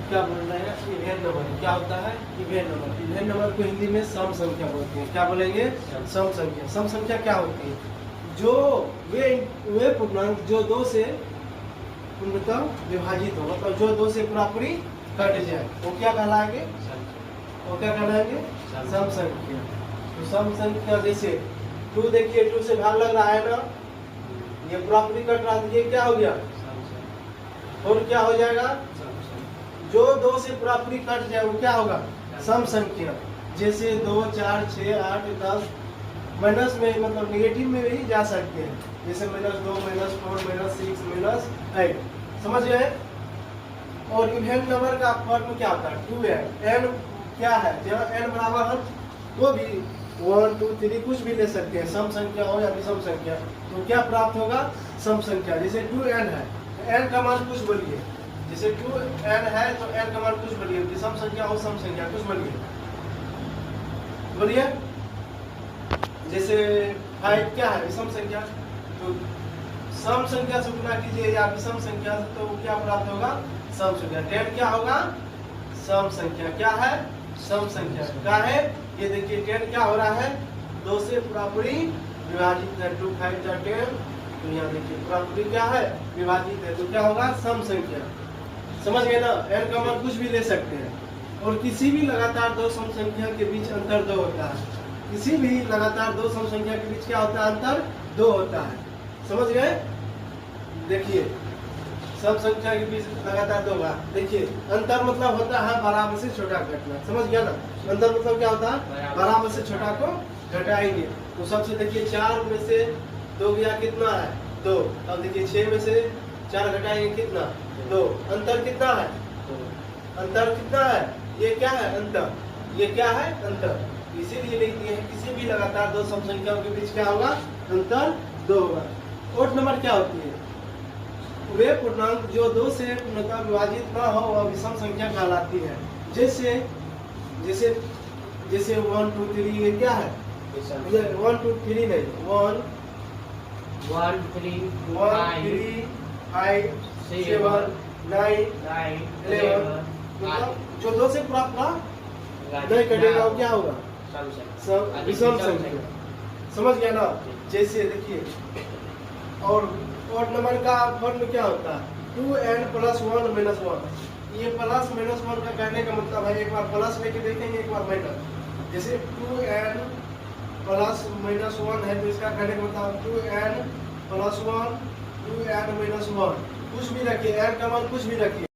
क्या बोल रहे हैं, इवेन नंबर क्या होता है, इवेन नंबर। इवेन नंबर को हिंदी में सम संख्या बोलते हैं। क्या बोलेंगे, सम संख्या। सम संख्या क्या होती है, जो वे पूर्णांक जो दो से पूर्णतः विभाजित हो, मतलब जो दो से पूरी कट जाए, वो क्या कहलाएंगे, वो क्या कहलाएंगे, सम संख्या। तो सम संख्या जैसे 2, देखिए 2 से भाग लग रहा है ना, ये पूरी कट रहा है, ये क्या हो गया, और क्या हो जाएगा, जो 2 से पूरी कट जाए वो क्या होगा, सम संख्या। जैसे 2, 4, 6, 8, 10 माइनस में, मतलब नेगेटिव में भी जा सकते हैं, जैसे -2, -4, -6, -8, समझ गए। और इवेन नंबर का फॉर्म क्या होता है, 2 है, n क्या है, जब n बराबर हम वो भी 1, 2, 3 कुछ भी ले सकते हैं, सम संख्या हो या विषम संख्या, तो क्या प्राप्त होगा, सम संख्या। जैसे 2n है, n का मान कुछ बोलिए, जैसे 2n है तो n का मान कुछ बोलिए, विषम संख्या हो सम संख्या कुछ बोलिए, बोलिए। जैसे 5 क्या है, विषम संख्या, तो सम संख्या से गुणा कीजिए या विषम संख्या से, तो क्या प्राप्त होगा, सम संख्या। 10 क्या होगा, सम संख्या। क्या है, सम संख्या। क्या है, ये देखिए 10 क्या हो रहा है, 2 से पूरी विभाजित है, 2, 5, 10, तो यहाँ देखिए पूरी क्या है, विभाजित है, तो क्या होगा, सम संख्या। समझ गए ना, n का मान कुछ भी ले सकते हैं। और किसी भी लगातार दो सम संख्या के बीच अंतर 2 होता है, किसी भी लगातार दो सम संख्या के बीच क्या होता है, अंतर 2 होता है। समझ गए, देखिए सम संख्या के बीच लगातार 2 होगा, देखिए अंतर मतलब होता है बराबर से छोटा घटना। समझ गया ना, अंतर मतलब क्या होता है, बराबर से छोटा को घटाएंगे। तो सबसे देखिए 4 में से 2 गया, कितना है, 2। अब देखिए 6 में से 4 घटाएंगे, कितना, 2। अंतर कितना है, अंतर कितना है, ये क्या है, अंतर, ये क्या है, अंतर। इसीलिए लिख दिए हैं, किसी भी लगातार दो सम संख्याओं के बीच क्या होगा, अंतर 2 होगा। ओड नंबर क्या होती है, वे पूर्णांक जो 2 से पूर्णतः विभाजित ना हो वह विषम संख्या कहलाती है। जैसे जैसे जैसे 1, 2, 3 ये क्या है, 1, 2, 3 नहीं, 1, 3, 3, 5, 7, 9, 11, मतलब जो 2 से पूरा नहीं कटेगा वो क्या होगा, सब विषम संख्या। समझ गया ना। जैसे देखिए, और ओड नंबर का फॉर्म क्या होता है, 2n + 1 - 1। ये प्लस माइनस 1 का कहने का मतलब है, एक बार प्लस लेके देखेंगे, एक बार माइनस। जैसे 2n + -1 है, तो इसका कहने का मतलब 2n + 1, 2n - 1, कुछ भी रखिए, n का मान कुछ भी रखिए,